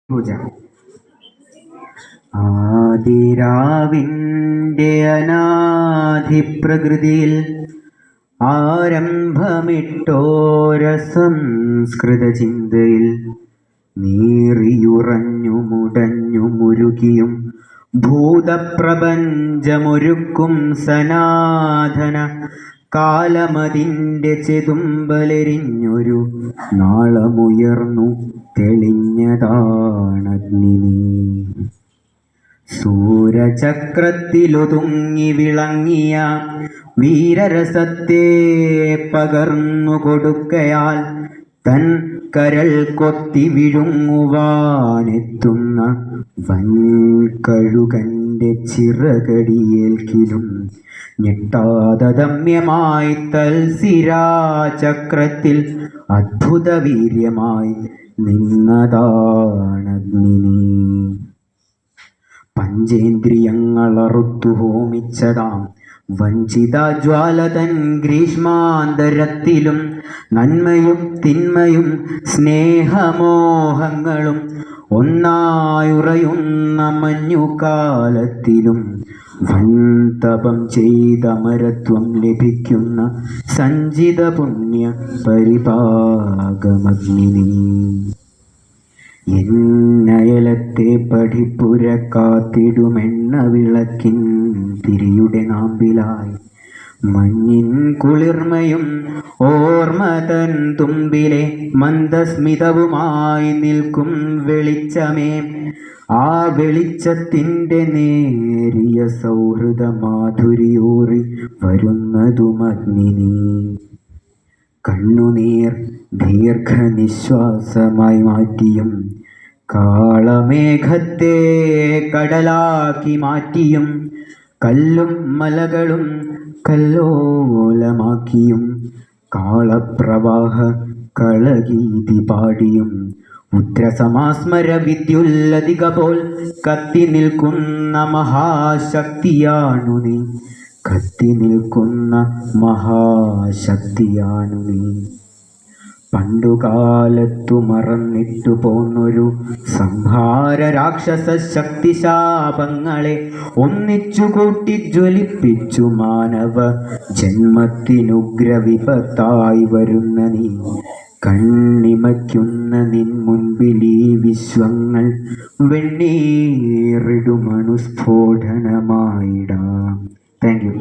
പൂജ. ആദിരാവിൻ്റെ അനാദിപ്രകൃതിയിൽ ആരംഭമിട്ടോര സംസ്കൃത ചിന്തയിൽ നീറിയുറഞ്ഞു മുടഞ്ഞു മുരുകിയും ഭൂതപ്രപഞ്ചമൊരുക്കും സനാതന കാലമതിൻ്റെ ചെതുമ്പലെരിഞ്ഞൊരു നാളമുയർന്നു തെളിഞ്ഞതാണഗ്നി. സൂരചക്രത്തിലൊതുങ്ങി വിളങ്ങിയ വീരരസത്തെ പകർന്നു കൊടുക്കയാൽ തൻ കരൾ കൊത്തി വിഴുങ്ങുവാനെത്തുന്ന വൻകഴുകൻ്റെ ചിറകടിയേൽക്കിലും ഞെട്ടാതമ്യമായി തൽസിരാചക്രത്തിൽ അദ്ഭുത വീര്യമായി നിന്നതാണഗ്നി. പഞ്ചേന്ദ്രിയങ്ങളറുത്തു ഹോമിച്ചതാം വഞ്ചിതാജ്വാലതൻ ഗ്രീഷ്മാന്തരത്തിലും നന്മയും തിന്മയും സ്നേഹമോഹങ്ങളും ഒന്നായുറയുന്ന മഞ്ഞുകാലത്തിലും വൻതപം ചെയ്തമരത്വം ലഭിക്കുന്ന സഞ്ചിത പുണ്യ പരിപാകമഗ്നി. എന്നയലത്തെ പഠിപ്പുര കാത്തിടുമെണ്ണ വിളക്കിൻ തിരിയുടെ നാമ്പിലായി മഞ്ഞിൻ കുളിർമയും ഓർമ്മതൻ തുമ്പിലെ മന്ദസ്മിതവുമായി നിൽക്കും വെളിച്ചമേ, ആ വെളിച്ചത്തിൻ്റെ നേരിയ സൗഹൃദ മാധുരിയൂറി വരുന്നതുമഗ്നി. കണ്ണുനീർ ദീർഘനിശ്വാസമായി മാറ്റിയും കാളമേഘത്തെ കടലാക്കി മാറ്റിയും കല്ലും മലകളും കല്ലോലമാക്കിയും കാളപ്രവാഹ കളഗീതി പാടിയും ഉദ്രസമാസ്മര വിദ്യുല്ലതിക പോൽ കത്തി നിൽക്കുന്ന മഹാശക്തിയാണു നീ, കത്തി നിൽക്കുന്ന മഹാശക്തിയാണു നീ. പണ്ടുകാലത്തു മറന്നിട്ടു പോന്നൊരു സംഹാര രാക്ഷസ ശക്തിശാപങ്ങളെ ഒന്നിച്ചുകൂട്ടി ജ്വലിപ്പിച്ചു മാനവ ജന്മത്തിനുഗ്രവിപത്തായി വരുന്ന നീ, കണ്ണിമയ്ക്കുന്ന നിൻ മുൻപിൽ ഈ വിശ്വങ്ങൾ വെണ്ണീറിടുമണുസ്ഫോടനമായിടാം. Thank you.